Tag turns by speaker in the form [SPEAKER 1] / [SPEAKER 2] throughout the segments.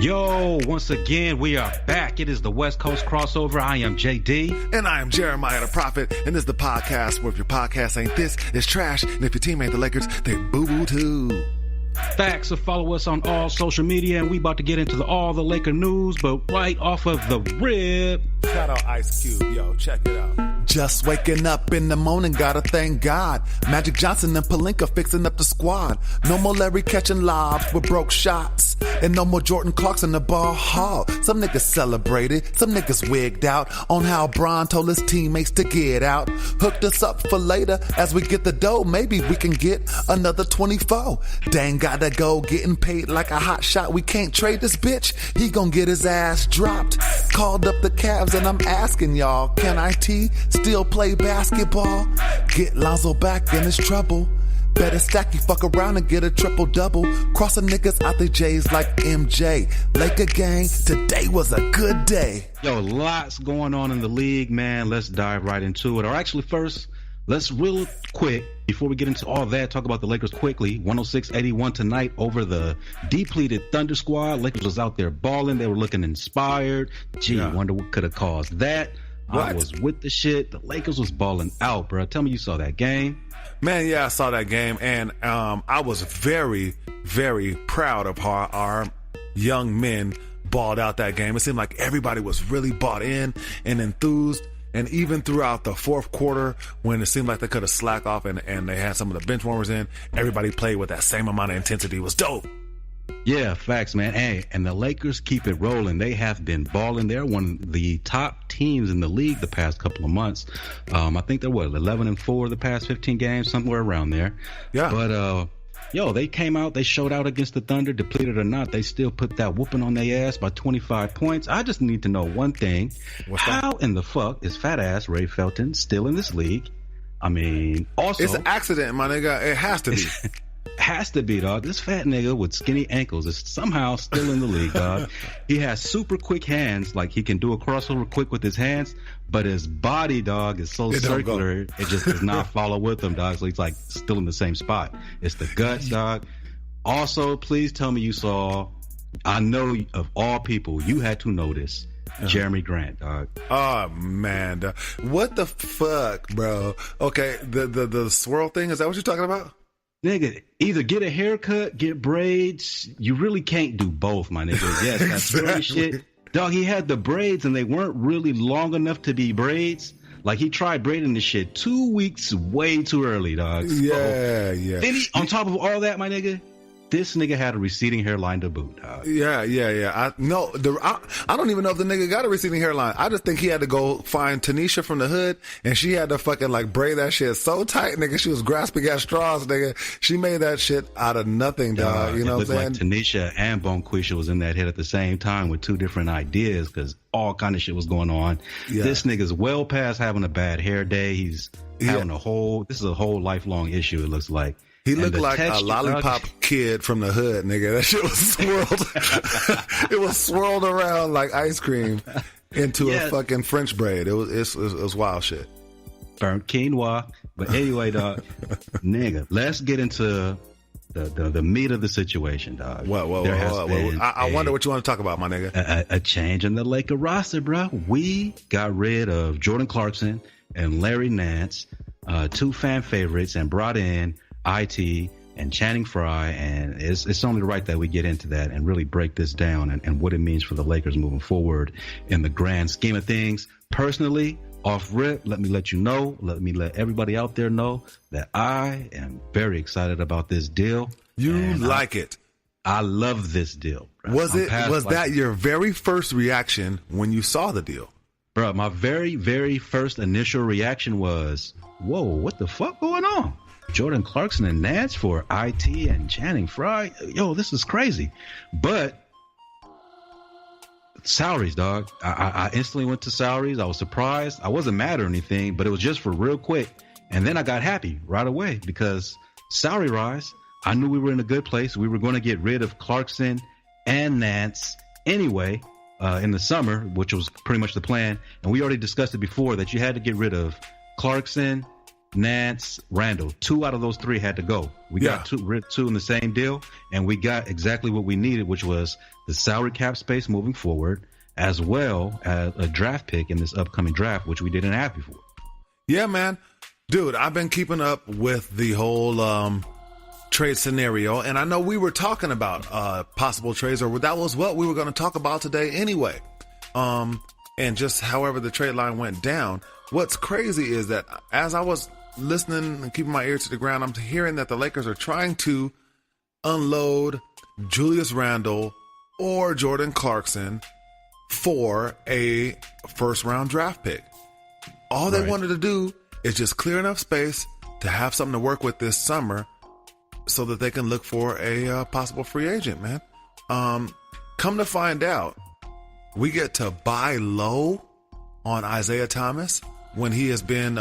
[SPEAKER 1] Yo, once again, we are back. It is the West Coast Crossover. I am JD.
[SPEAKER 2] And I am Jeremiah the Prophet. And this is the podcast where if your podcast ain't this, it's trash. And if your team ain't the Lakers, they boo-boo too.
[SPEAKER 1] Facts. So follow us on all social media. And we about to get into all the Laker news, but right off of the rip.
[SPEAKER 2] Shout out Ice Cube. Yo, check it out. Just waking up in the morning, gotta thank God. Magic Johnson and Pelinka fixing up the squad. No more Larry catching lobs with broke shots. And no more Jordan Clarkson the ball hog. Some niggas celebrated, some niggas wigged out on how Bron told his teammates to get out. Hooked us up for later as we get the dough. Maybe we can get another 24. Dang, gotta go getting paid like a hot shot. We can't trade this bitch. He gon' get his ass dropped. Called up the Cavs and I'm asking y'all, can IT still play basketball? Get Lonzo back in his trouble. Better stack, you fuck around and get a triple-double. Crossing niggas out the J's like MJ. Laker gang, today was a good day.
[SPEAKER 1] Yo, lots going on in the league, man. Let's dive right into it. Or actually, first, let's real quick, before we get into all that, talk about the Lakers quickly. 106-81 tonight over the depleted Thunder squad. Lakers was out there balling. They were looking inspired. Wonder what could have caused that.
[SPEAKER 2] What?
[SPEAKER 1] I was with the shit. The Lakers was balling out, bro. Tell me you saw that game.
[SPEAKER 2] Man, yeah, I saw that game, and I was very, very proud of how our young men balled out that game. It seemed like everybody was really bought in and enthused, and even throughout the fourth quarter, when it seemed like they could have slacked off and they had some of the bench warmers in, everybody played with that same amount of intensity. It was dope.
[SPEAKER 1] Yeah, facts, man. Hey, and the Lakers keep it rolling. They have been balling. They're one of the top teams in the league the past couple of months. I think they're 11-4 the past 15 games, somewhere around there. Yeah. But they came out, they showed out against the Thunder, depleted or not, they still put that whooping on their ass by 25 points. I just need to know one thing. How in the fuck is fat ass Ray Felton still in this league? I mean, also,
[SPEAKER 2] it's an accident, my nigga. It has to be.
[SPEAKER 1] Has to be, dog. This fat nigga with skinny ankles is somehow still in the league, dog. He has super quick hands, like he can do a crossover quick with his hands, but his body, dog, is so circular, it just does not follow with him, dog. So he's like still in the same spot. It's the guts, dog. Also, please tell me you saw, I know of all people, you had to notice Jeremy Grant, dog.
[SPEAKER 2] Oh man, dog. What the fuck, bro? Okay, the swirl thing, is that what you're talking about?
[SPEAKER 1] Nigga, either get a haircut, get braids. You really can't do both, my nigga. Yes, that's exactly. Shit. Dog, he had the braids and they weren't really long enough to be braids. Like, he tried braiding this shit 2 weeks way too early, dog. So,
[SPEAKER 2] yeah.
[SPEAKER 1] Then on top of all that, my nigga, this nigga had a receding hairline to boot, dog.
[SPEAKER 2] Yeah. I don't even know if the nigga got a receding hairline. I just think he had to go find Tanisha from the hood, and she had to fucking like braid that shit so tight, nigga. She was grasping at straws, nigga. She made that shit out of nothing, dog. You know what I'm saying?
[SPEAKER 1] Like Tanisha and Bonquisha was in that hit at the same time with two different ideas, because all kind of shit was going on. Yeah. This nigga's well past having a bad hair day. He's having this is a whole lifelong issue, it looks like.
[SPEAKER 2] He looked like a lollipop kid from the hood, nigga. That shit was swirled. It was swirled around like ice cream into a fucking French braid. It was wild shit.
[SPEAKER 1] Burnt quinoa. But anyway, dog, nigga, let's get into the meat of the situation, dog.
[SPEAKER 2] I wonder what you want to talk about, my nigga.
[SPEAKER 1] A change in the Laker roster, bro. We got rid of Jordan Clarkson and Larry Nance, two fan favorites, and brought in IT and Channing Frye, and it's only right that we get into that and really break this down and what it means for the Lakers moving forward in the grand scheme of things. Personally, off rip, let me let everybody out there know that I am very excited about this deal.
[SPEAKER 2] You like it?
[SPEAKER 1] I love this deal. Bro.
[SPEAKER 2] Was that your very first reaction when you saw the deal?
[SPEAKER 1] Bro, my very, very first initial reaction was, whoa, what the fuck going on? Jordan Clarkson and Nance for IT and Channing Frye. Yo, this is crazy. But salaries, dog. I instantly went to salaries. I was surprised. I wasn't mad or anything, but it was just for real quick. And then I got happy right away because salary rise, I knew we were in a good place. We were going to get rid of Clarkson and Nance anyway in the summer, which was pretty much the plan. And we already discussed it before that you had to get rid of Clarkson Nance, Randall. 2 out of those 3 had to go. We got two in the same deal, and we got exactly what we needed, which was the salary cap space moving forward, as well as a draft pick in this upcoming draft, which we didn't have before.
[SPEAKER 2] Yeah, man. Dude, I've been keeping up with the whole trade scenario, and I know we were talking about possible trades, or that was what we were going to talk about today anyway. And just however the trade line went down. What's crazy is that as I was listening and keeping my ear to the ground, I'm hearing that the Lakers are trying to unload Julius Randle or Jordan Clarkson for a first-round draft pick. All they wanted to do is just clear enough space to have something to work with this summer so that they can look for a possible free agent, man. Come to find out, we get to buy low on Isaiah Thomas when he has been,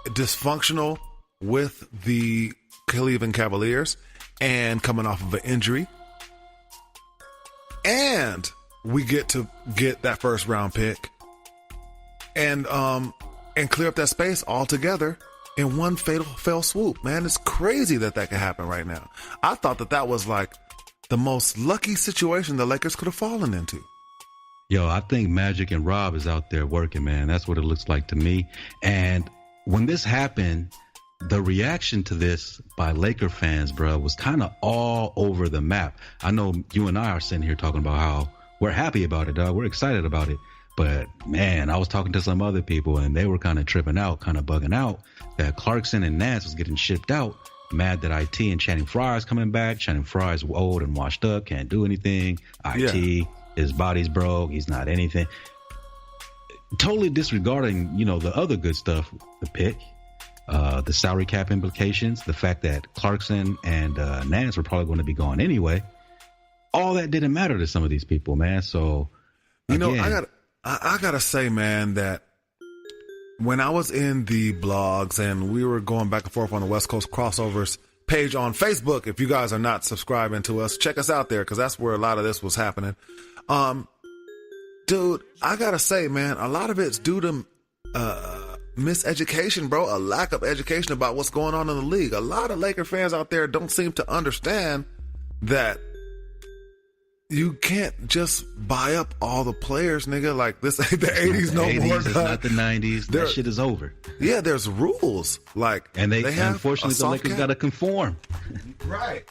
[SPEAKER 2] dysfunctional with the Cleveland Cavaliers and coming off of an injury. And we get to get that first round pick and clear up that space altogether in one fell swoop, man. It's crazy that could happen right now. I thought that was like the most lucky situation the Lakers could have fallen into.
[SPEAKER 1] Yo, I think Magic and Rob is out there working, man. That's what it looks like to me. And when this happened, the reaction to this by Laker fans, bro, was kind of all over the map. I know you and I are sitting here talking about how we're happy about it, dog. We're excited about it. But, man, I was talking to some other people, and they were kind of tripping out, kind of bugging out that Clarkson and Nance was getting shipped out, mad that IT and Channing Frye is coming back. Channing Frye is old and washed up, can't do anything. IT, his body's broke, he's not anything. Totally disregarding, the other good stuff, the pick, the salary cap implications, the fact that Clarkson and Nance were probably going to be gone anyway. All that didn't matter to some of these people, man. So,
[SPEAKER 2] I gotta say, man, that when I was in the blogs and we were going back and forth on the West Coast Crossovers page on Facebook, if you guys are not subscribing to us, check us out there because that's where a lot of this was happening. Dude, I gotta say, man, a lot of it's due to miseducation, bro. A lack of education about what's going on in the league. A lot of Laker fans out there don't seem to understand that you can't just buy up all the players, nigga. Like this ain't the 80s no more.
[SPEAKER 1] It's not the 90s. That shit is over.
[SPEAKER 2] Yeah, there's rules. And they have,
[SPEAKER 1] unfortunately, the Lakers got to conform.
[SPEAKER 2] Right.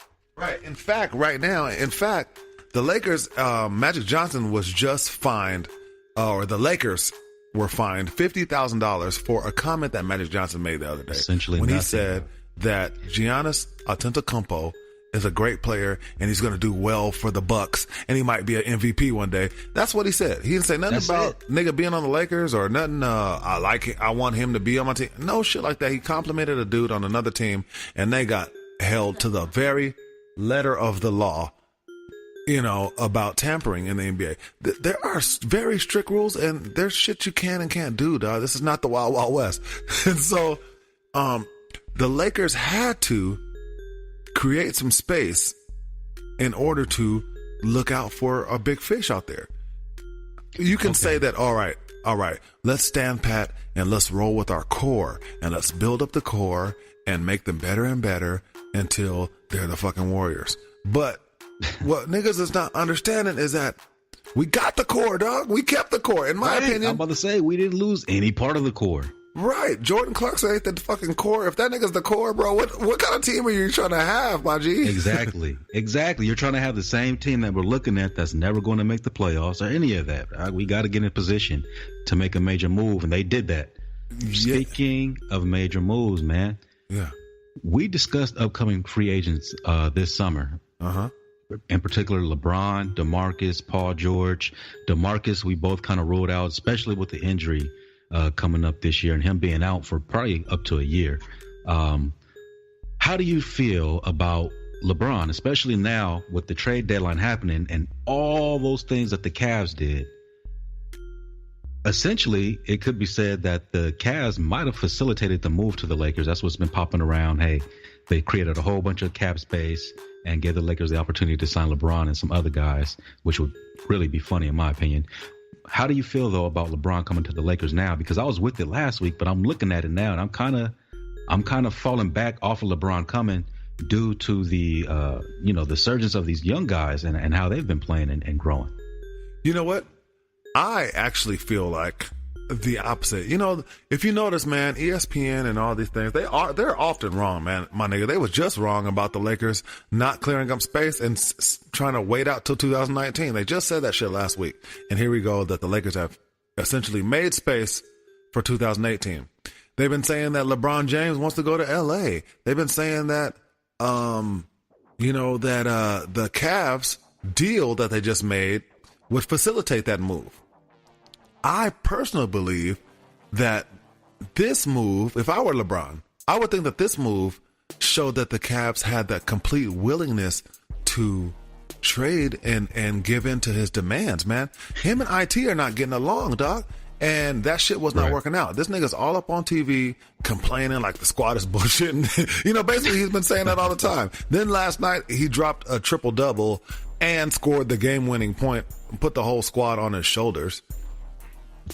[SPEAKER 2] In fact, the Lakers, Magic Johnson was just fined, or the Lakers were fined $50,000 for a comment that Magic Johnson made the other day.
[SPEAKER 1] Essentially,
[SPEAKER 2] when he said that Giannis Antetokounmpo is a great player and he's going to do well for the Bucks and he might be an MVP one day. That's what he said. He didn't say nothing about nigga being on the Lakers or nothing. I want him to be on my team. No shit like that. He complimented a dude on another team and they got held to the very letter of the law, about tampering in the NBA. There are very strict rules and there's shit you can and can't do, dog. This is not the Wild Wild West. And so, the Lakers had to create some space in order to look out for a big fish out there. You can say that, all right, let's stand pat and let's roll with our core and let's build up the core and make them better and better until they're the fucking Warriors. But what niggas is not understanding is that we got the core, dog. We kept the core. In my opinion,
[SPEAKER 1] I'm about to say we didn't lose any part of the core.
[SPEAKER 2] Right. Jordan Clarkson ain't the fucking core. If that nigga's the core, bro, what kind of team are you trying to have, my G?
[SPEAKER 1] Exactly. You're trying to have the same team that we're looking at that's never going to make the playoffs or any of that. We got to get in position to make a major move, and they did that. Yeah. Speaking of major moves, man.
[SPEAKER 2] Yeah.
[SPEAKER 1] We discussed upcoming free agents this summer.
[SPEAKER 2] Uh-huh.
[SPEAKER 1] In particular, LeBron, DeMarcus, Paul George. DeMarcus, we both kind of ruled out, especially with the injury coming up this year and him being out for probably up to a year. How do you feel about LeBron, especially now with the trade deadline happening and all those things that the Cavs did? Essentially, it could be said that the Cavs might have facilitated the move to the Lakers. That's what's been popping around. Hey, they created a whole bunch of cap space and gave the Lakers the opportunity to sign LeBron and some other guys, which would really be funny in my opinion. how do you feel though about LeBron coming to the Lakers now? Because I was with it last week, but I'm looking at it now, and I'm kind of falling back off of LeBron coming due to the the surgence of these young guys and how they've been playing and growing.
[SPEAKER 2] You know what? I actually feel like the opposite. If you notice, man, ESPN and all these things, they're often wrong, man. My nigga, they was just wrong about the Lakers not clearing up space and trying to wait out till 2019. They just said that shit last week. And here we go, that the Lakers have essentially made space for 2018. They've been saying that LeBron James wants to go to LA. They've been saying that, the Cavs deal that they just made would facilitate that move. I personally believe that this move, if I were LeBron, I would think that this move showed that the Cavs had that complete willingness to trade and give in to his demands, man. Him and IT are not getting along, dog. And that shit was not working out. This nigga's all up on TV complaining like the squad is bullshitting. Basically he's been saying that all the time. Then last night he dropped a triple-double and scored the game-winning point and put the whole squad on his shoulders.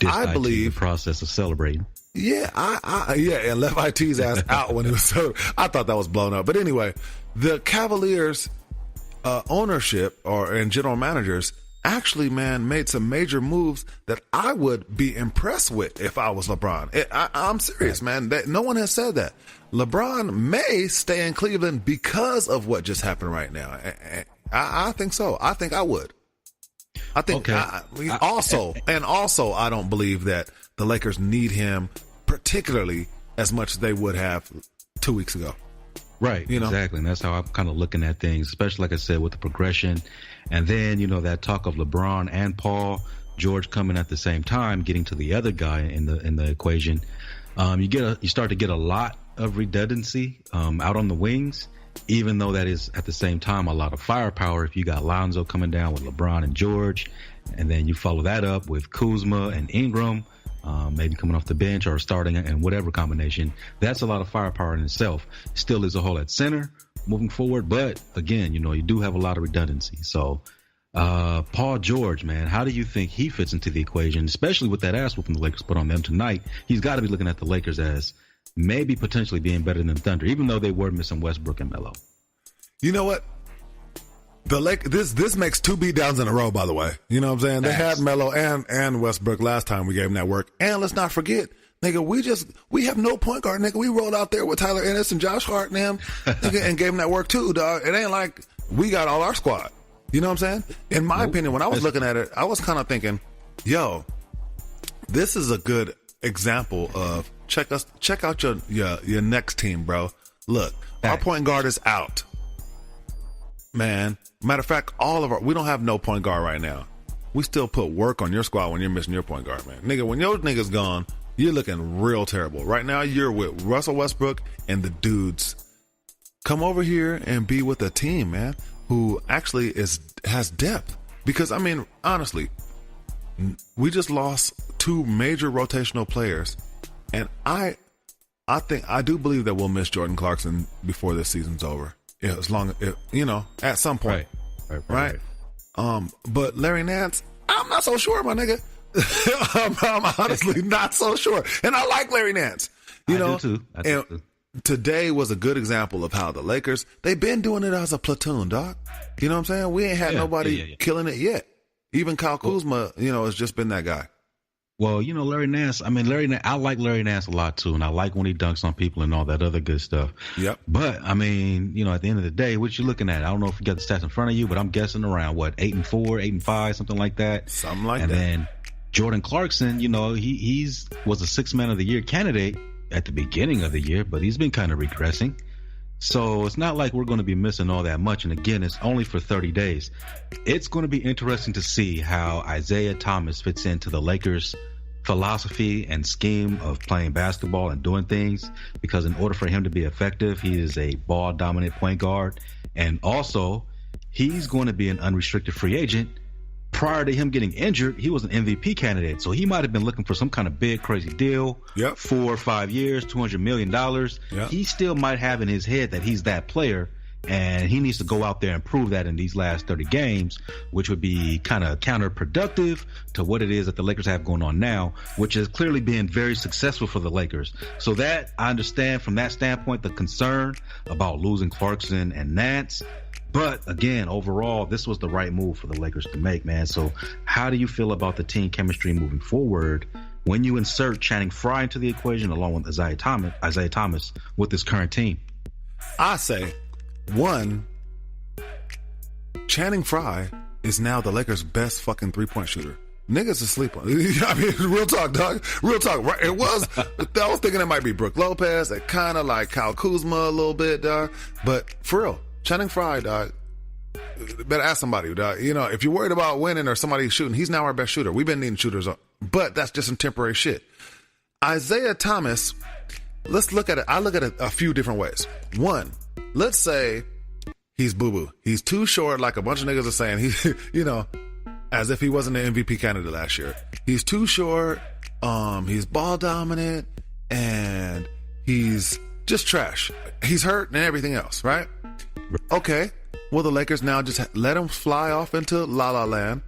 [SPEAKER 2] I believe
[SPEAKER 1] the process of celebrating.
[SPEAKER 2] Yeah, and left IT's ass out when it was so. I thought that was blown up. But anyway, the Cavaliers ownership and general managers actually, man, made some major moves that I would be impressed with if I was LeBron. I'm serious, man. No one has said that. LeBron may stay in Cleveland because of what just happened right now. I think so. I think I would. I think also, I don't believe that the Lakers need him particularly as much as they would have 2 weeks ago.
[SPEAKER 1] Right. Exactly. And that's how I'm kind of looking at things, especially like I said, with the progression. And then, that talk of LeBron and Paul George coming at the same time, getting to the other guy in the equation. You start to get a lot of redundancy out on the wings. Even though that is at the same time a lot of firepower, if you got Lonzo coming down with LeBron and George, and then you follow that up with Kuzma and Ingram, maybe coming off the bench or starting in whatever combination, that's a lot of firepower in itself. Still is a hole at center moving forward, but again, you do have a lot of redundancy. So Paul George, man, how do you think he fits into the equation, especially with that ass whooping the Lakers put on them tonight? He's got to be looking at the Lakers as maybe potentially being better than Thunder, even though they were missing Westbrook and Melo.
[SPEAKER 2] You know what? This makes 2 beatdowns in a row, by the way. You know what I'm saying? They had Melo and Westbrook last time we gave them that work. And let's not forget, nigga, we have no point guard, nigga. We rolled out there with Tyler Ennis and Josh Hart and them, nigga, and gave them that work too, dog. It ain't like we got all our squad. You know what I'm saying? In my opinion, when I was looking at it, I was kind of thinking, yo, this is a good example of check out your next team, bro. Look, our point guard is out, man. Matter of fact, we don't have no point guard right now. We still put work on your squad when you're missing your point guard, man. Nigga, when your nigga's gone, you're looking real terrible. Right now, you're with Russell Westbrook and the dudes. Come over here and be with a team, man, who actually has depth. Because, I mean, honestly, we just lost 2 major rotational players. And I do believe that we'll miss Jordan Clarkson before this season's over. Yeah, as long as, at some point. Right. But Larry Nance, I'm not so sure, my nigga. I'm honestly not so sure. And I like Larry Nance. I do too. Today was a good example of how the Lakers, they've been doing it as a platoon, dog. You know what I'm saying? We ain't had nobody killing it yet. Even Kyle Kuzma, has just been that guy.
[SPEAKER 1] Well, Larry Nance, I like Larry Nance a lot too, and I like when he dunks on people and all that other good stuff.
[SPEAKER 2] Yep.
[SPEAKER 1] But, at the end of the day, what you looking at? I don't know if you got the stats in front of you, but I'm guessing around, 8-4, 8-5, something like that.
[SPEAKER 2] Something like that.
[SPEAKER 1] And then Jordan Clarkson, he's was a 6th Man of the Year candidate at the beginning of the year, but he's been kind of regressing. So it's not like we're going to be missing all that much. And again, it's only for 30 days. It's going to be interesting to see how Isaiah Thomas fits into the Lakers' philosophy and scheme of playing basketball and doing things, because in order for him to be effective, he is a ball dominant point guard. And also, he's going to be an unrestricted free agent. Prior to him getting injured, he was an MVP candidate. So he might have been looking for some kind of big, crazy deal.
[SPEAKER 2] Yep.
[SPEAKER 1] 4 or 5 years, $200 million.
[SPEAKER 2] Yep.
[SPEAKER 1] He still might have in his head that he's that player. And he needs to go out there and prove that in these last 30 games, which would be kind of counterproductive to what it is that the Lakers have going on now, which has clearly been very successful for the Lakers. So that I understand from that standpoint, the concern about losing Clarkson and Nance. But again, overall, this was the right move for the Lakers to make, man. So how do you feel about the team chemistry moving forward when you insert Channing Frye into the equation along with Isaiah Thomas with this current team?
[SPEAKER 2] I say, one, Channing Frye is now the Lakers' best fucking three-point shooter. Niggas asleep on. I mean, real talk, dog. Real talk. Right? It was. I was thinking it might be Brook Lopez. It kind of like Kyle Kuzma a little bit, dog. But for real, Channing Frye, dog. Better ask somebody, dog. You know, if you're worried about winning or somebody shooting, he's now our best shooter. We've been needing shooters, but that's just some temporary shit. Isaiah Thomas. Let's look at it. I look at it a few different ways. One, let's say he's boo-boo. He's too short, like a bunch of niggas are saying. He, you know, as if he wasn't the MVP candidate last year. He's too short. He's ball dominant, and he's just trash. He's hurt and everything else, right? Okay. Well, the Lakers now just let him fly off into La La Land,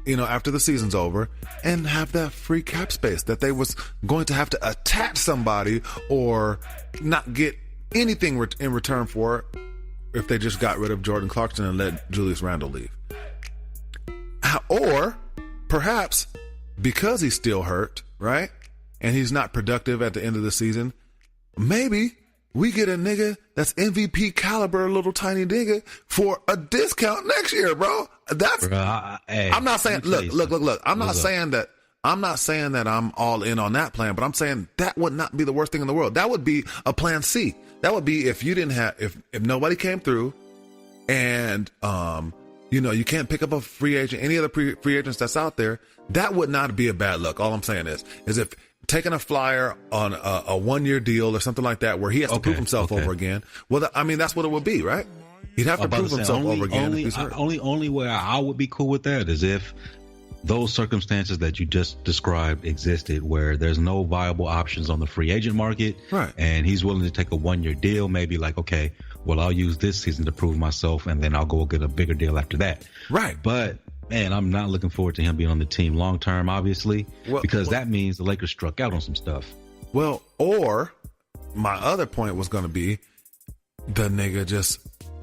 [SPEAKER 2] you know, after the season's over, and have that free cap space that they was going to have to attach somebody or not get anything in return for if they just got rid of Jordan Clarkson and let Julius Randle leave. Or perhaps because he's still hurt, right? And he's not productive at the end of the season, maybe we get a nigga that's MVP caliber, little tiny nigga, for a discount next year, bro. That's. Hey, I'm not saying. Look. I'm not saying that I'm all in on that plan, but I'm saying that would not be the worst thing in the world. That would be a plan C. That would be if you didn't have, if nobody came through, and you know, you can't pick up a free agent, any other free agents that's out there. That would not be a bad look. All I'm saying is if taking a flyer on a 1-year deal or something like that, where he has to prove himself over again. Well, I mean, that's what it would be, right? He'd have to prove himself over again.
[SPEAKER 1] Only way I would be cool with that is if those circumstances that you just described existed, where there's no viable options on the free agent market,
[SPEAKER 2] right? And
[SPEAKER 1] he's willing to take a 1-year deal, maybe like, okay, well, I'll use this season to prove myself, and then I'll go get a bigger deal after that.
[SPEAKER 2] Right.
[SPEAKER 1] But man, I'm not looking forward to him being on the team long term, obviously, because that means the Lakers struck out on some stuff.
[SPEAKER 2] Well, or my other point was going to be the nigga just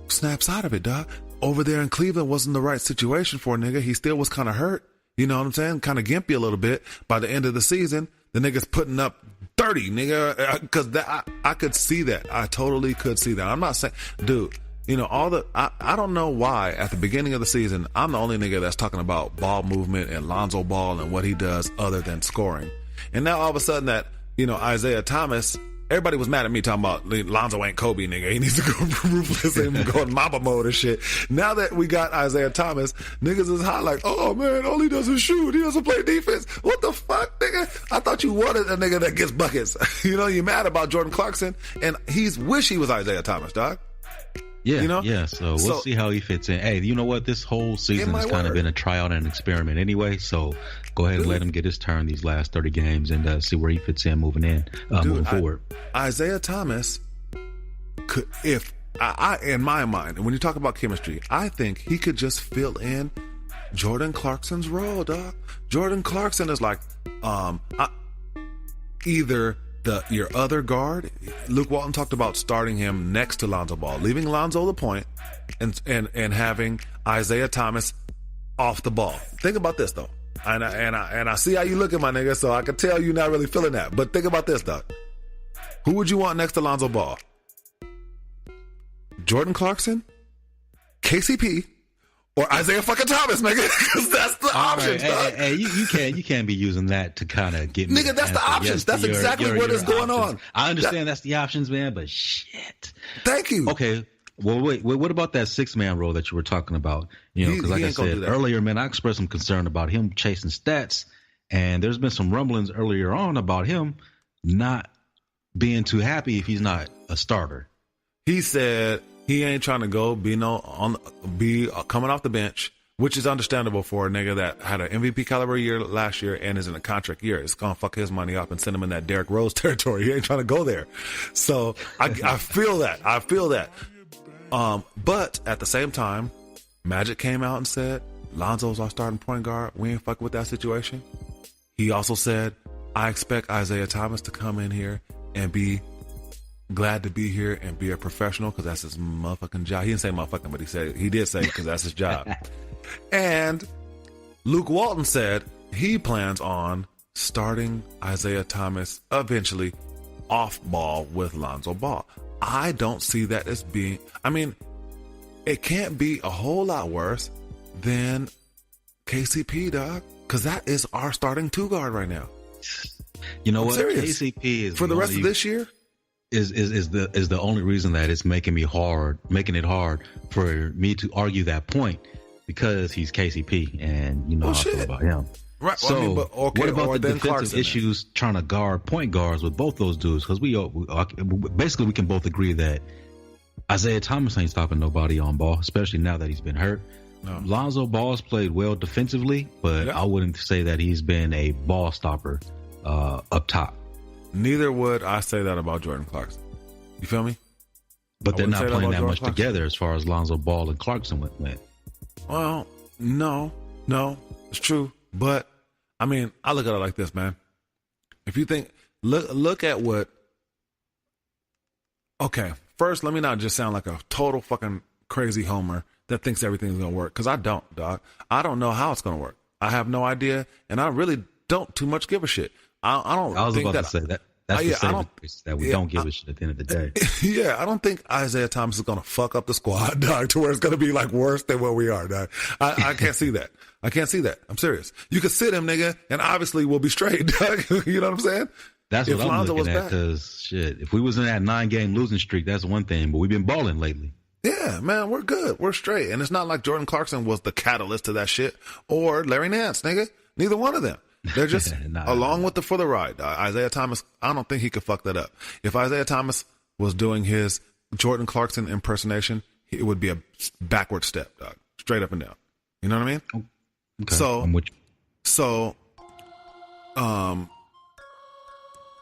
[SPEAKER 2] snaps out of it, dog. Over there in Cleveland wasn't the right situation for a nigga. He still was kind of hurt. You know what I'm saying? Kind of gimpy a little bit. By the end of the season, the nigga's putting up 30, nigga. Because I could see that. I totally could see that. I'm not saying, dude, you know, I don't know why at the beginning of the season, I'm the only nigga that's talking about ball movement and Lonzo Ball and what he does other than scoring. And now all of a sudden that, you know, Isaiah Thomas, everybody was mad at me talking about Lonzo ain't Kobe, nigga. He needs to go ruthless and go in Mamba mode and shit. Now that we got Isaiah Thomas, niggas is hot like, oh man, all he does is shoot. He doesn't play defense. What the fuck, nigga? I thought you wanted a nigga that gets buckets. You know, you mad about Jordan Clarkson, and wish he was Isaiah Thomas, dog.
[SPEAKER 1] Yeah,
[SPEAKER 2] you know?
[SPEAKER 1] Yeah. So we'll see how he fits in. Hey, you know what? This whole season has kind of been a tryout and an experiment anyway. So go ahead and let him get his turn these last 30 games and see where he fits in moving forward.
[SPEAKER 2] Isaiah Thomas could, if I in my mind, and when you talk about chemistry, I think he could just fill in Jordan Clarkson's role, dog. Jordan Clarkson is like either your other guard. Luke Walton talked about starting him next to Lonzo Ball, leaving Lonzo the point, and having Isaiah Thomas off the ball. Think about this though, and I see how you look at my nigga, so I can tell you're not really feeling that. But think about this, dog. Who would you want next to Lonzo Ball? Jordan Clarkson, KCP, or Isaiah fucking Thomas, nigga? Because that's the options, dog.
[SPEAKER 1] Hey, you can't be using that to kind of get me.
[SPEAKER 2] Nigga, that's the options. Yes, that's exactly what is going on.
[SPEAKER 1] I understand that's the options, man, but shit.
[SPEAKER 2] Thank you.
[SPEAKER 1] Okay. Well, wait. What about that 6-man role that you were talking about? You know, because like I said earlier, man, I expressed some concern about him chasing stats, and there's been some rumblings earlier on about him not being too happy if he's not a starter.
[SPEAKER 2] He said he ain't trying to go be coming off the bench, which is understandable for a nigga that had an MVP caliber year last year and is in a contract year. It's gonna fuck his money up and send him in that Derrick Rose territory. He ain't trying to go there. So I feel that. But at the same time, Magic came out and said, Lonzo's our starting point guard. We ain't fucking with that situation. He also said, I expect Isaiah Thomas to come in here and be glad to be here and be a professional because that's his motherfucking job. He didn't say motherfucking, but he did say because that's his job. And Luke Walton said he plans on starting Isaiah Thomas eventually off ball with Lonzo Ball. I don't see that as being, I mean, it can't be a whole lot worse than KCP, dog, because that is our starting two guard right now.
[SPEAKER 1] You know
[SPEAKER 2] I'm
[SPEAKER 1] what?
[SPEAKER 2] serious.
[SPEAKER 1] KCP is
[SPEAKER 2] for the rest of this year.
[SPEAKER 1] Is the only reason that it's making it hard for me to argue that point, because he's KCP and you know how I feel about him.
[SPEAKER 2] Right.
[SPEAKER 1] So
[SPEAKER 2] well, I mean, but, okay,
[SPEAKER 1] what about the defensive
[SPEAKER 2] Clarkson
[SPEAKER 1] issues trying to guard point guards with both those dudes? Because we basically we can both agree that Isaiah Thomas ain't stopping nobody on ball, especially now that he's been hurt.
[SPEAKER 2] No.
[SPEAKER 1] Lonzo Ball's played well defensively, but I wouldn't say that he's been a ball stopper up top.
[SPEAKER 2] Neither would I say that about Jordan Clarkson. You feel me?
[SPEAKER 1] But they're not playing that much
[SPEAKER 2] Clarkson
[SPEAKER 1] together as far as Lonzo Ball and Clarkson went.
[SPEAKER 2] Well, no, it's true. But I mean, I look at it like this, man. If you think, look at what. Okay, first, let me not just sound like a total fucking crazy homer that thinks everything's gonna work, because I don't, dog. I don't know how it's gonna work. I have no idea, and I really don't too much give a shit. I don't.
[SPEAKER 1] I was
[SPEAKER 2] think
[SPEAKER 1] about to say that. That's the saving grace, that we don't give a shit at the end of the day.
[SPEAKER 2] Yeah, I don't think Isaiah Thomas is going to fuck up the squad, dog, to where it's going to be like worse than what we are, dog. I can't see that. I can't see that. I'm serious. You could sit him, nigga, and obviously we'll be straight, dog. You know what I'm saying?
[SPEAKER 1] That's what I'm looking at, because shit, if we was in that 9-game losing streak, that's one thing, but we've been balling lately.
[SPEAKER 2] Yeah, man, we're good. We're straight. And it's not like Jordan Clarkson was the catalyst to that shit, or Larry Nance, nigga. Neither one of them. They're just along with for the ride. Isaiah Thomas, I don't think he could fuck that up. If Isaiah Thomas was doing his Jordan Clarkson impersonation, it would be a backward step, dog. Straight up and down. You know what I mean?
[SPEAKER 1] Okay.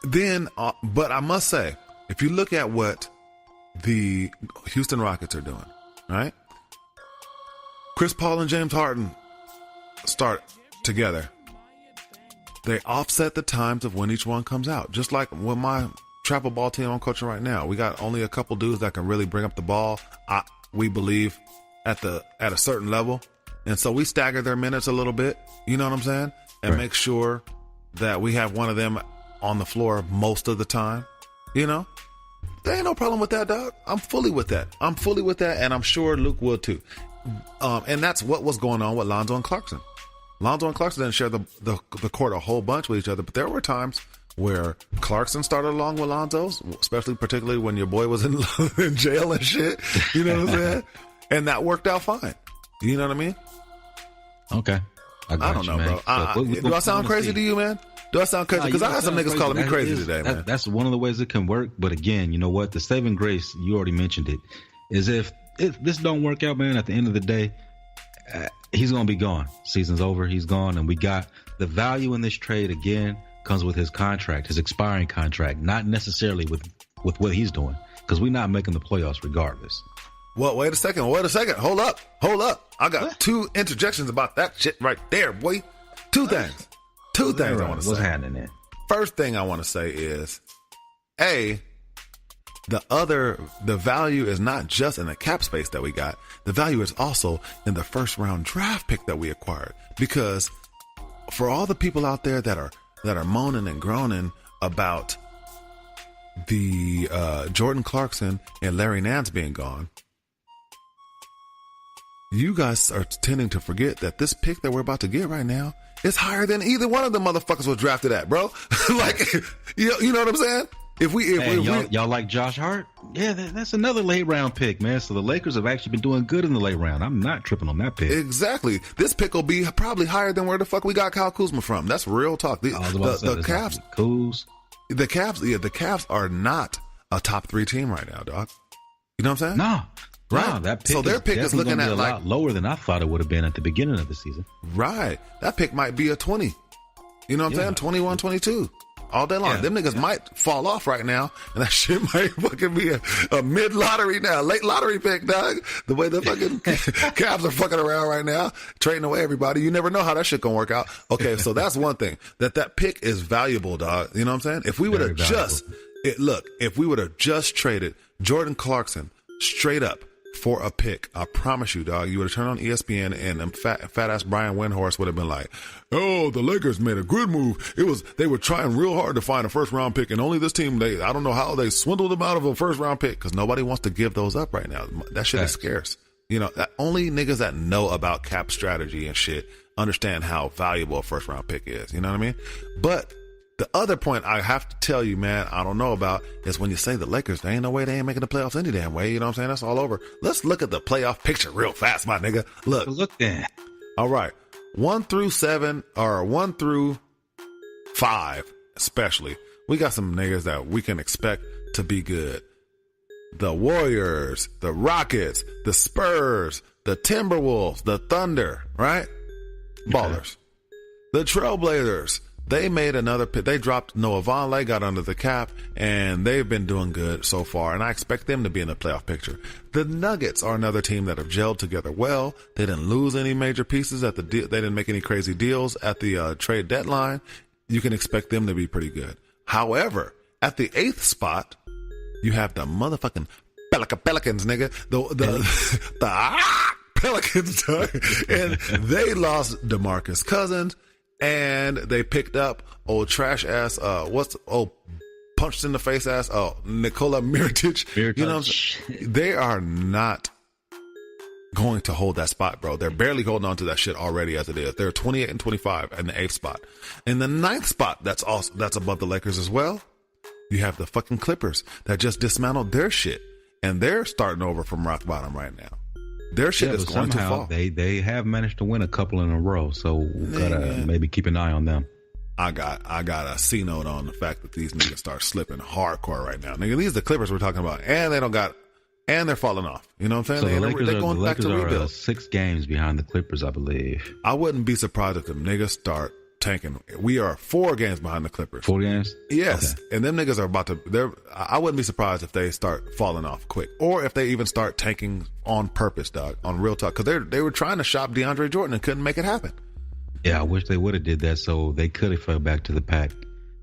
[SPEAKER 2] Then, but I must say, if you look at what the Houston Rockets are doing, right? Chris Paul and James Harden start together. They offset the times of when each one comes out. Just like when my travel ball team I'm coaching right now, we got only a couple dudes that can really bring up the ball. We believe at a certain level. And so we stagger their minutes a little bit. You know what I'm saying? And make sure that we have one of them on the floor most of the time. You know? There ain't no problem with that, dog. I'm fully with that. And I'm sure Luke will too. And that's what was going on with Lonzo and Clarkson. Lonzo and Clarkson didn't share the court a whole bunch with each other, but there were times where Clarkson started along with Lonzo's, particularly when your boy was in jail and shit. You know what I'm saying? And that worked out fine. You know what I mean?
[SPEAKER 1] Okay.
[SPEAKER 2] I don't know, bro. Do I sound crazy to you, man? Do I sound crazy? Because I had some niggas calling me crazy today, man.
[SPEAKER 1] That's one of the ways it can work. But again, you know what? The saving grace, you already mentioned it, is if this don't work out, man, at the end of the day, he's going to be gone. Season's over. He's gone. And we got the value in this trade, again, comes with his contract, his expiring contract, not necessarily with what he's doing, because we're not making the playoffs regardless.
[SPEAKER 2] Well, wait a second. Hold up. I got two interjections about that shit right there, boy. Two things I want to say.
[SPEAKER 1] What's happening there?
[SPEAKER 2] First thing I want to say is, the value is not just in the cap space that we got. The value is also in the first round draft pick that we acquired. Because for all the people out there that are moaning and groaning about the Jordan Clarkson and Larry Nance being gone, you guys are tending to forget that this pick that we're about to get right now is higher than either one of the motherfuckers was drafted at, bro. Like, you know what I'm saying?
[SPEAKER 1] Y'all like Josh Hart? Yeah, that's another late round pick, man. So the Lakers have actually been doing good in the late round. I'm not tripping on that pick.
[SPEAKER 2] Exactly. This pick will be probably higher than where the fuck we got Kyle Kuzma from. That's real talk. The Cavs are not a top 3 team right now, dog. You know what I'm saying?
[SPEAKER 1] No.
[SPEAKER 2] Right.
[SPEAKER 1] No, that pick
[SPEAKER 2] so their pick is looking at
[SPEAKER 1] a lot lower than I thought it would have been at the beginning of the season.
[SPEAKER 2] Right. That pick might be a 20. You know what I'm saying? 21, 22. all day long.
[SPEAKER 1] Yeah.
[SPEAKER 2] Them niggas might fall off right now, and that shit might fucking be a mid lottery now, late lottery pick, dog. The way the fucking Cavs are fucking around right now, trading away everybody. You never know how that shit gonna work out. Okay, so that's one thing. That pick is valuable, dog. You know what I'm saying? If we would have if we would have just traded Jordan Clarkson straight up for a pick, I promise you, dog, you would have turned on ESPN and fat ass Brian Windhorst would have been like, "Oh, the Lakers made a good move. They were trying real hard to find a first round pick, and only this team, I don't know how they swindled them out of a first round pick, because nobody wants to give those up right now. That shit is scarce. You know, only niggas that know about cap strategy and shit understand how valuable a first round pick is. You know what I mean? But the other point I have to tell you, man, I don't know about, is when you say the Lakers, there ain't no way they ain't making the playoffs any damn way. You know what I'm saying? That's all over. Let's look at the playoff picture real fast, my nigga. Look
[SPEAKER 1] there.
[SPEAKER 2] All right. 1 through 7, or 1 through 5, especially. We got some niggas that we can expect to be good. The Warriors, the Rockets, the Spurs, the Timberwolves, the Thunder, right? Ballers. The Trailblazers. They made another pick. They dropped Noah Vonleh, got under the cap, and they've been doing good so far, and I expect them to be in the playoff picture. The Nuggets are another team that have gelled together well. They didn't lose any major pieces they didn't make any crazy deals at the trade deadline. You can expect them to be pretty good. However, at the 8th spot, you have the motherfucking Pelicans, nigga. The Pelicans, and they lost DeMarcus Cousins. And they picked up old trash ass, punched in the face ass, Nikola Mirotic. You know what I'm saying? They are not going to hold that spot, bro. They're barely holding on to that shit already as it is. They're 28 and 25 in the 8th spot. In the 9th spot, that's above the Lakers as well. You have the fucking Clippers that just dismantled their shit, and they're starting over from rock bottom right now. Their shit is going to fall.
[SPEAKER 1] They have managed to win a couple in a row, so we gotta maybe keep an eye on them.
[SPEAKER 2] I got a C note on the fact that these niggas start slipping hardcore right now. Nigga, these are the Clippers we're talking about, and they're falling off. You know what I'm saying?
[SPEAKER 1] So
[SPEAKER 2] they're going back to rebuild.
[SPEAKER 1] 6 games behind the Clippers, I believe.
[SPEAKER 2] I wouldn't be surprised if them niggas start tanking. We are 4 games behind the Clippers.
[SPEAKER 1] 4 games?
[SPEAKER 2] Yes.
[SPEAKER 1] Okay.
[SPEAKER 2] And them niggas are about to, I wouldn't be surprised if they start falling off quick, or if they even start tanking on purpose, dog, on real talk. Cause they were trying to shop DeAndre Jordan and couldn't make it happen.
[SPEAKER 1] Yeah, I wish they would have did that so they could have fell back to the pack.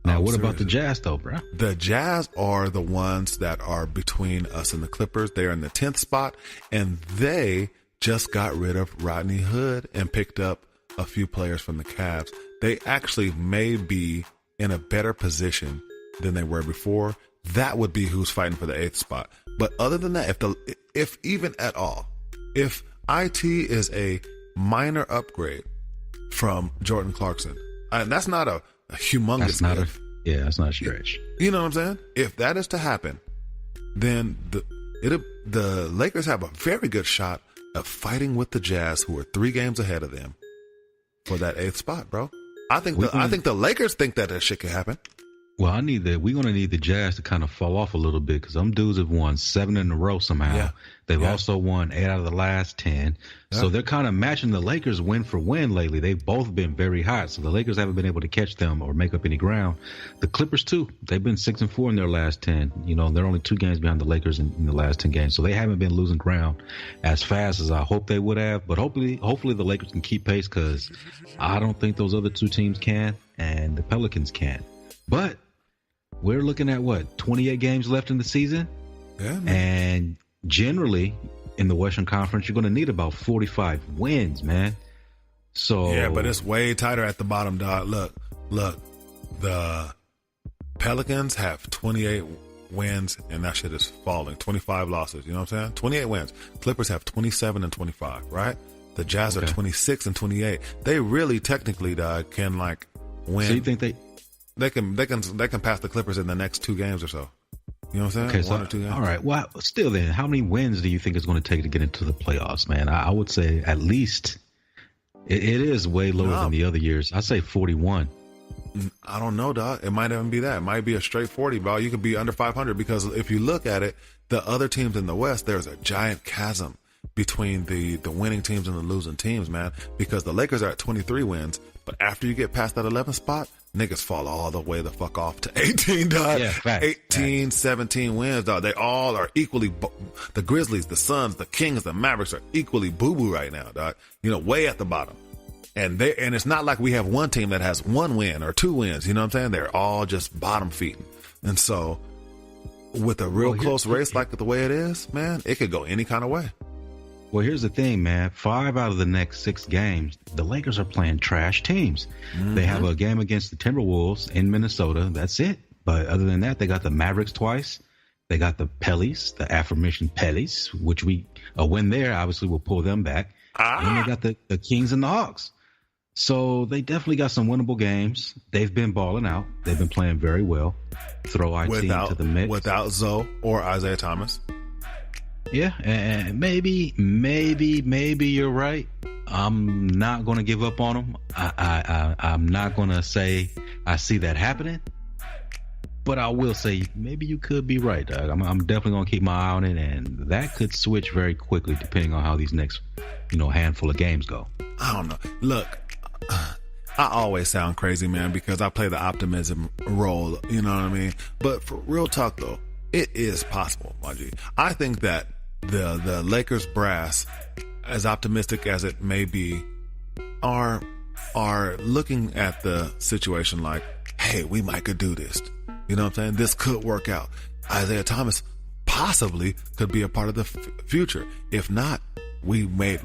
[SPEAKER 1] Now, what about the Jazz though, bro?
[SPEAKER 2] The Jazz are the ones that are between us and the Clippers. They're in the 10th spot, and they just got rid of Rodney Hood and picked up a few players from the Cavs. They actually may be in a better position than they were before. That would be who's fighting for the 8th spot. But other than that, if even at all, if IT is a minor upgrade from Jordan Clarkson, and that's not a humongous if.
[SPEAKER 1] That's not a stretch.
[SPEAKER 2] You know what I'm saying? If that is to happen, then the Lakers have a very good shot of fighting with the Jazz, who are 3 games ahead of them, for that 8th spot, bro. I think the Lakers think that shit can happen.
[SPEAKER 1] Well, we're going to need the Jazz to kind of fall off a little bit, because them dudes have won 7 in a row somehow. Yeah. They've also won 8 out of the last 10. Yeah. So they're kind of matching the Lakers win for win lately. They've both been very hot. So the Lakers haven't been able to catch them or make up any ground. The Clippers too. They've been 6-4 in their last 10. You know, they're only 2 games behind the Lakers in the last 10 games. So they haven't been losing ground as fast as I hope they would have. But hopefully the Lakers can keep pace, because I don't think those other 2 teams can, and the Pelicans can. But we're looking at 28 games left in the season?
[SPEAKER 2] Yeah, man. And
[SPEAKER 1] generally in the Western Conference, you're going to need about 45 wins, man. So
[SPEAKER 2] yeah, but it's way tighter at the bottom, dog. Look, the Pelicans have 28 wins, and that shit is falling. 25 losses, you know what I'm saying? 28 wins. Clippers have 27 and 25, right? The Jazz are 26 and 28. They really technically, dog, can win.
[SPEAKER 1] So you think
[SPEAKER 2] they can pass the Clippers in the next 2 games or so. You know what I'm saying?
[SPEAKER 1] Okay,
[SPEAKER 2] 1 or 2 games.
[SPEAKER 1] All right. Well, still then, how many wins do you think it's going to take to get into the playoffs, man? I would say at least it is way lower than the other years. I say 41.
[SPEAKER 2] I don't know, dog. It might even be that. It might be a straight 40, bro. You could be under 500, because if you look at it, the other teams in the West, there's a giant chasm between the winning teams and the losing teams, man. Because the Lakers are at 23 wins, But after you get past that 11th spot, niggas fall all the way the fuck off to 18, dog.
[SPEAKER 1] Yeah, facts,
[SPEAKER 2] 18, 17 wins, dog. They all are equally, the Grizzlies, the Suns, the Kings, the Mavericks are equally boo-boo right now, dog. You know, way at the bottom. And it's not like we have one team that has 1 win or 2 wins. You know what I'm saying? They're all just bottom feeding. And so with a real close race like the way it is, man, it could go any kind of way.
[SPEAKER 1] Well, here's the thing, man. 5 out of the next 6 games, the Lakers are playing trash teams. Mm-hmm. They have a game against the Timberwolves in Minnesota. That's it. But other than that, they got the Mavericks twice. They got the Pellies, the aforementioned Pellies, which a win there obviously will pull them back. And then they got the Kings and the Hawks. So they definitely got some winnable games. They've been balling out. They've been playing very well. Throw IT into the mix.
[SPEAKER 2] Without Zoe or Isaiah Thomas.
[SPEAKER 1] Yeah, and maybe you're right. I'm not going to give up on them. I'm not going to say I see that happening. But I will say maybe you could be right, Doug. I'm definitely going to keep my eye on it, and that could switch very quickly depending on how these next, handful of games go.
[SPEAKER 2] I don't know. Look, I always sound crazy, man, because I play the optimism role, you know what I mean? But for real talk, though, it is possible, my G. I think that the Lakers brass, as optimistic as it may be, are looking at the situation like, hey, we might could do this. You know what I'm saying? This could work out. Isaiah Thomas possibly could be a part of the future. If not, we made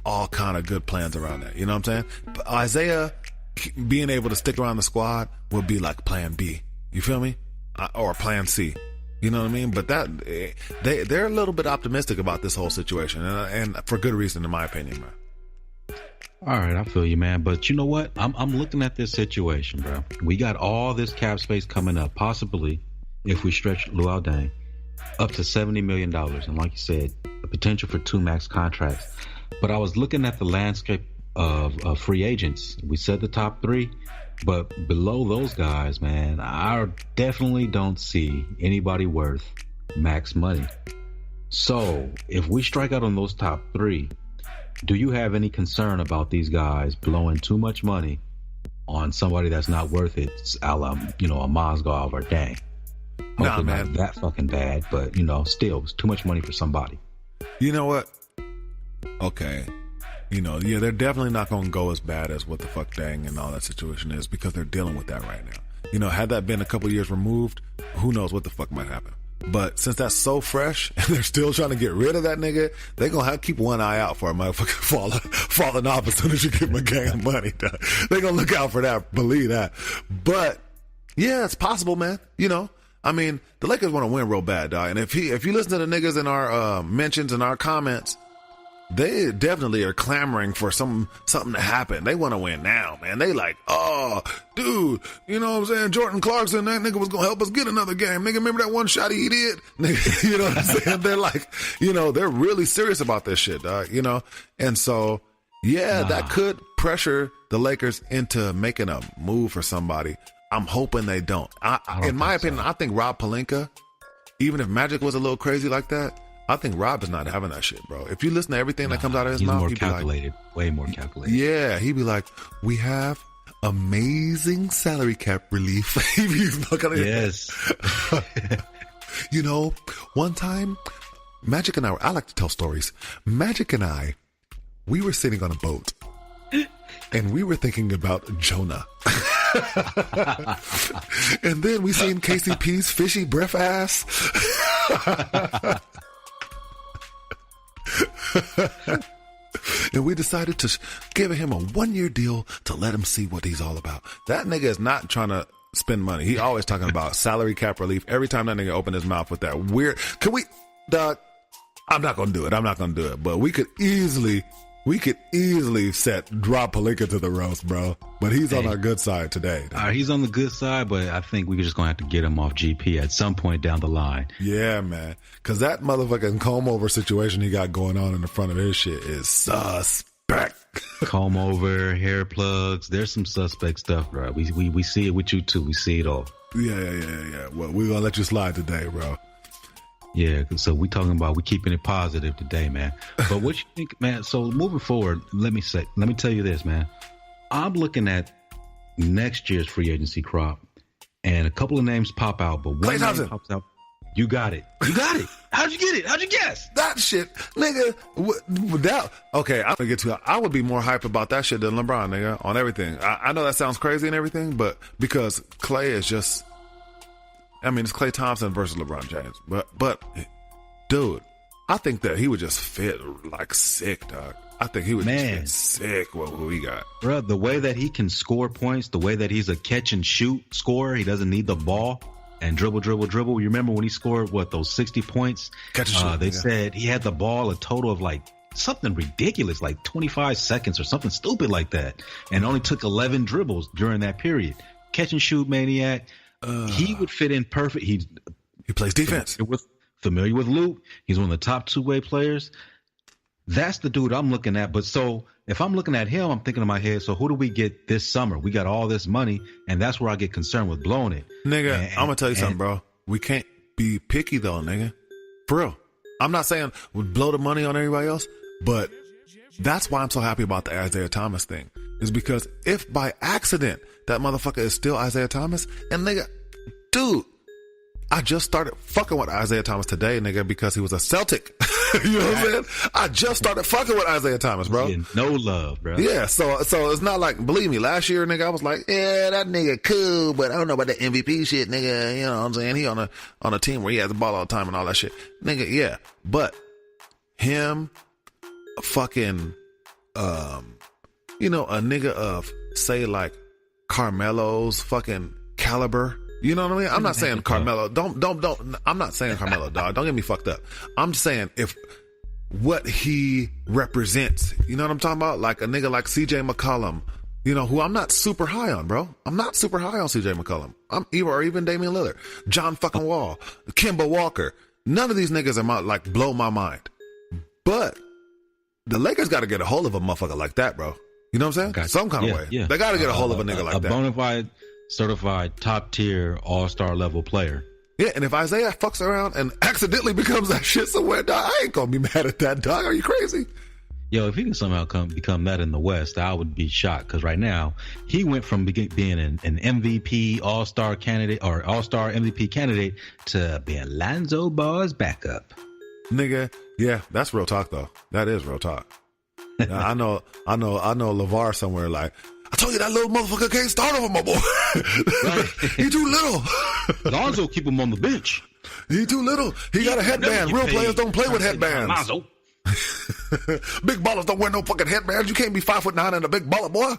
[SPEAKER 2] all kind of good plans around that. You know what I'm saying? But Isaiah being able to stick around the squad would be like plan B. You feel me? Or plan C. You know what I mean? But they're a little bit optimistic about this whole situation, and for good reason, in my opinion, man.
[SPEAKER 1] All right, I feel you, man. But you know what? I'm looking at this situation, bro. We got all this cap space coming up, possibly, if we stretch Luol Deng, up to $70 million. And like you said, the potential for 2 max contracts. But I was looking at the landscape of free agents. We said the top 3, but below those guys, man, I definitely don't see anybody worth max money. So if we strike out on those top 3, do you have any concern about these guys blowing too much money on somebody that's not worth it, a la, a Mozgov or Dang? Hopefully
[SPEAKER 2] man.
[SPEAKER 1] Not that fucking bad, but, still, it's too much money for somebody.
[SPEAKER 2] You know what? Okay. They're definitely not going to go as bad as what the fuck Dang and all that situation is, because they're dealing with that right now. Had that been a couple years removed, who knows what the fuck might happen. But since that's so fresh and they're still trying to get rid of that nigga, they're going to have to keep one eye out for a motherfucker falling off as soon as you give him a gang of money. They're going to look out for that. Believe that. But yeah, it's possible, man. I mean, the Lakers want to win real bad, dog. And if you listen to the niggas in our mentions and our comments, they definitely are clamoring for something to happen. They want to win now, man. They like, oh, dude, you know what I'm saying? Jordan Clarkson, that nigga was going to help us get another game. Nigga, remember that one shot he did? Nigga, you know what I'm saying? They're like, they're really serious about this shit, dog, And so, yeah, that could pressure the Lakers into making a move for somebody. I'm hoping they don't. In my opinion, I think Rob Pelinka, even if Magic was a little crazy like that, I think Rob is not having that shit, bro. If you listen to everything that comes out of his mouth,
[SPEAKER 1] he'd be calculated, way more calculated.
[SPEAKER 2] Yeah, he'd be like, we have amazing salary cap relief.
[SPEAKER 1] Yes.
[SPEAKER 2] One time, Magic and I like to tell stories. Magic and I, we were sitting on a boat, and we were thinking about Jonah. And then we seen KCP's fishy breath ass. And we decided to give him a 1-year deal to let him see what he's all about. That nigga is not trying to spend money. He always talking about salary cap relief. Every time that nigga open his mouth with that weird, dog, I'm not going to do it. But we could easily set Rob Pelinka to the roast, bro. But he's on our good side today.
[SPEAKER 1] He's on the good side, but I think we're just going to have to get him off GP at some point down the line.
[SPEAKER 2] Yeah, man. Because that motherfucking comb over situation he got going on in the front of his shit is suspect.
[SPEAKER 1] Comb over, hair plugs. There's some suspect stuff, bro. We see it with you, too. We see it all.
[SPEAKER 2] Yeah. Well, we're going to let you slide today, bro.
[SPEAKER 1] Yeah, so we keeping it positive today, man. But what you think, man? So moving forward, let me tell you this, man. I'm looking at next year's free agency crop, and a couple of names pop out, but one name pops out. You got it. How'd you get it? How'd you guess?
[SPEAKER 2] That shit, nigga. Okay, I'm gonna get to it. I would be more hype about that shit than LeBron, nigga, on everything. I know that sounds crazy and everything, but because Klay is just, I mean, it's Klay Thompson versus LeBron James. But, dude, I think that he would just fit like sick, dog. I think he would just fit sick with who he got.
[SPEAKER 1] Bro, the way that he can score points, the way that he's a catch and shoot scorer, he doesn't need the ball. And dribble. You remember when he scored, those 60 points? They said he had the ball a total of like something ridiculous, like 25 seconds or something stupid like that. And only took 11 dribbles during that period. Catch and shoot maniac. He would fit in perfect. He
[SPEAKER 2] plays defense.
[SPEAKER 1] Familiar with Luke. He's one of the top two-way players. That's the dude I'm looking at. But so if I'm looking at him, I'm thinking in my head, so who do we get this summer? We got all this money, and that's where I get concerned with blowing it.
[SPEAKER 2] Nigga, I'm going to tell you something, bro. We can't be picky, though, nigga. For real. I'm not saying we blow the money on everybody else, but that's why I'm so happy about the Isaiah Thomas thing. Is because if by accident that motherfucker is still Isaiah Thomas, and nigga, dude, I just started fucking with Isaiah Thomas today, nigga, because he was a Celtic. You know what I'm saying? I just started fucking with Isaiah Thomas, bro.
[SPEAKER 1] No love, bro.
[SPEAKER 2] Yeah, so it's not like, believe me, last year, nigga, I was like, yeah, that nigga cool, but I don't know about that MVP shit, nigga. You know what I'm saying? He on a team where he has the ball all the time and all that shit. Nigga, yeah. But him fucking, you know, a nigga of, say, like, Carmelo's fucking caliber. You know what I mean? I'm not saying Carmelo. I'm not saying Carmelo, dog. Don't get me fucked up. I'm just saying if what he represents, you know what I'm talking about? Like a nigga like CJ McCollum, you know, who I'm not super high on, bro. I'm not super high on CJ McCollum. Or even Damian Lillard, John fucking Wall, Kemba Walker. None of these niggas are blow my mind. But the Lakers got to get a hold of a motherfucker like that, bro. You know what I'm saying? Some kind of way. Yeah. They got to get a hold of a nigga like that.
[SPEAKER 1] A bona fide, certified, top-tier, all-star level player.
[SPEAKER 2] Yeah, and if Isaiah fucks around and accidentally becomes that shit somewhere, dog, I ain't gonna be mad at that, dog. Are you crazy?
[SPEAKER 1] Yo, if he can somehow become that in the West, I would be shocked. Because right now, he went from being an MVP all-star candidate or all-star MVP candidate to being Lonzo Ball's backup.
[SPEAKER 2] Nigga, yeah, that's real talk, though. That is real talk. I know LeVar somewhere like, I told you that little motherfucker can't start over my boy. Right. He too little.
[SPEAKER 1] Lonzo keep him on the bench.
[SPEAKER 2] He too little. He got a headband. Real players don't play with headbands.
[SPEAKER 1] Lonzo.
[SPEAKER 2] Big ballers don't wear no fucking headbands. You can't be 5'9" and a big baller, boy.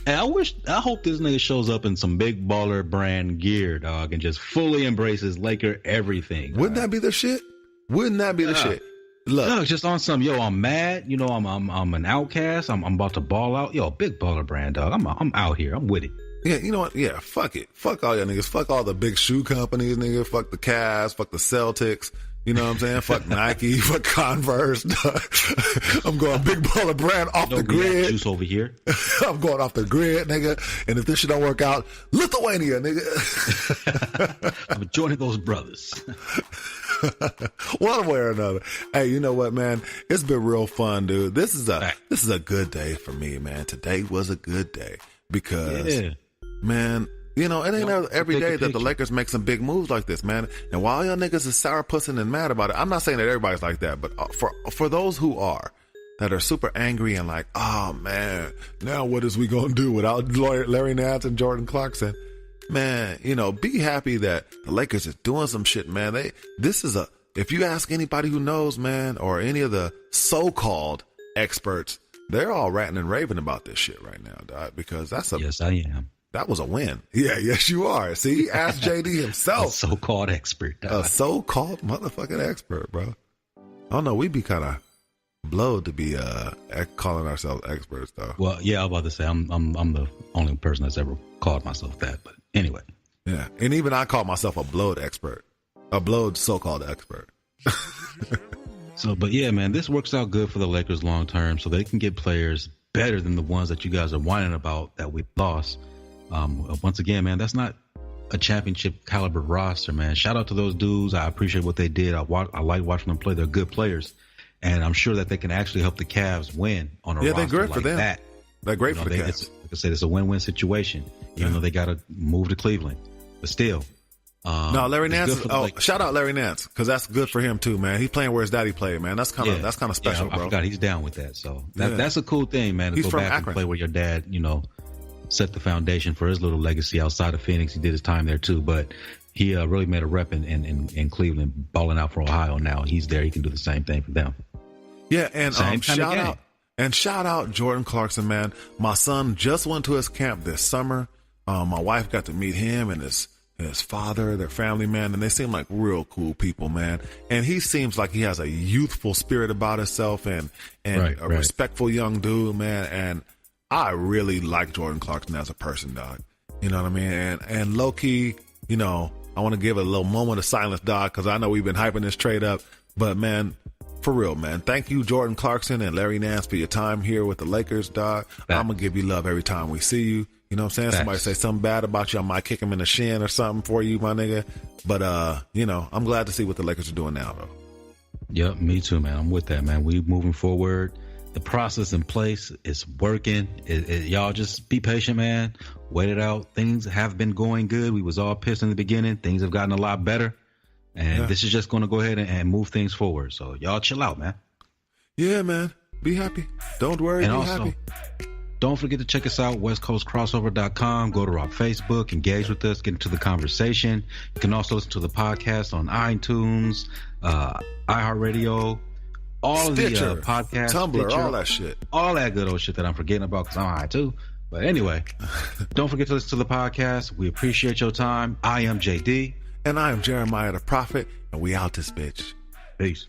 [SPEAKER 1] And I hope this nigga shows up in some big baller brand gear, dog, and just fully embraces Laker everything.
[SPEAKER 2] Wouldn't that be the shit? Wouldn't that be the shit? Look,
[SPEAKER 1] no, just on some, yo, I'm mad. You know, I'm an outcast. I'm about to ball out. Yo, big baller brand, dog. I'm out here. I'm with it.
[SPEAKER 2] Yeah, you know what? Yeah, fuck it. Fuck all y'all niggas. Fuck all the big shoe companies, nigga. Fuck the Cavs. Fuck the Celtics. You know what I'm saying? Fuck Nike. Fuck Converse. I'm going big baller brand off the grid.
[SPEAKER 1] Juice over here.
[SPEAKER 2] I'm going off the grid, nigga. And if this shit don't work out, Lithuania, nigga.
[SPEAKER 1] I'm joining those brothers.
[SPEAKER 2] One way or another. Hey, you know what, man? It's been real fun, dude. This is a good day for me, man. Today was a good day because, man, you know, it ain't every day that the Lakers make some big moves like this, man. And while y'all niggas is sourpussing and mad about it, I'm not saying that everybody's like that, but for those who are, that are super angry and like, oh man, now what is we gonna do without Larry Nance and Jordan Clarkson? Man, you know, be happy that the Lakers is doing some shit, man. If you ask anybody who knows, man, or any of the so-called experts, they're all ranting and raving about this shit right now, dog, because
[SPEAKER 1] yes, I am.
[SPEAKER 2] That was a win. Yeah, yes, you are. See, ask JD himself.
[SPEAKER 1] A so-called expert, dog.
[SPEAKER 2] A so-called motherfucking expert, bro. I don't know. We'd be kind of blowed to be calling ourselves experts, though.
[SPEAKER 1] Well, yeah, I was about to say I'm the only person that's ever called myself that, but anyway.
[SPEAKER 2] Yeah, and even I call myself a blowed expert, a blowed so-called expert.
[SPEAKER 1] So, but yeah, man, this works out good for the Lakers long term, so they can get players better than the ones that you guys are whining about that we lost. Once again, man, that's not a championship caliber roster, man. Shout out to those dudes. I appreciate what they did. I like watching them play. They're good players. And I'm sure that they can actually help the Cavs win on a roster
[SPEAKER 2] they're great
[SPEAKER 1] like
[SPEAKER 2] for them.
[SPEAKER 1] That.
[SPEAKER 2] They're great for the Cavs.
[SPEAKER 1] I said, it's a win-win situation, even though they got to move to Cleveland. But still.
[SPEAKER 2] No, Larry Nance. Shout out Larry Nance, because that's good for him too, man. He's playing where his daddy played, man. That's kind of special, bro.
[SPEAKER 1] I forgot he's down with that. So that's a cool thing, man. To go back and play where your dad, set the foundation for his little legacy outside of Phoenix. He did his time there too, but he really made a rep in Cleveland, balling out for Ohio. Now he's there. He can do the same thing for them.
[SPEAKER 2] Yeah, and shout out Jordan Clarkson, man. My son just went to his camp this summer. My wife got to meet him and his father, their family, man, and they seem like real cool people, man. And he seems like he has a youthful spirit about himself and a respectful young dude, man. And I really like Jordan Clarkson as a person, dog. You know what I mean? And low key, I want to give a little moment of silence, dog, because I know we've been hyping this trade up. But man, for real, man, thank you, Jordan Clarkson and Larry Nance, for your time here with the Lakers, dog. I'm gonna give you love every time we see you. You know what I'm saying? Somebody say something bad about you, I might kick him in the shin or something for you, my nigga. But, I'm glad to see what the Lakers are doing now, though.
[SPEAKER 1] Yep, me too, man. I'm with that, man. We moving forward. The process in place is working. Y'all just be patient, man. Wait it out. Things have been going good. We was all pissed in the beginning. Things have gotten a lot better. And this is just going to go ahead and move things forward. So y'all chill out, man. Yeah, man. Be happy. Don't worry. And be happy. Don't forget to check us out, westcoastcrossover.com. Go to our Facebook, engage with us, get into the conversation. You can also listen to the podcast on iTunes, iHeartRadio, all Stitcher, of the podcasts, Tumblr, Stitcher, all that shit. All that good old shit that I'm forgetting about because I'm high too. But anyway, don't forget to listen to the podcast. We appreciate your time. I am JD. And I am Jeremiah the Prophet, and we out this bitch. Peace.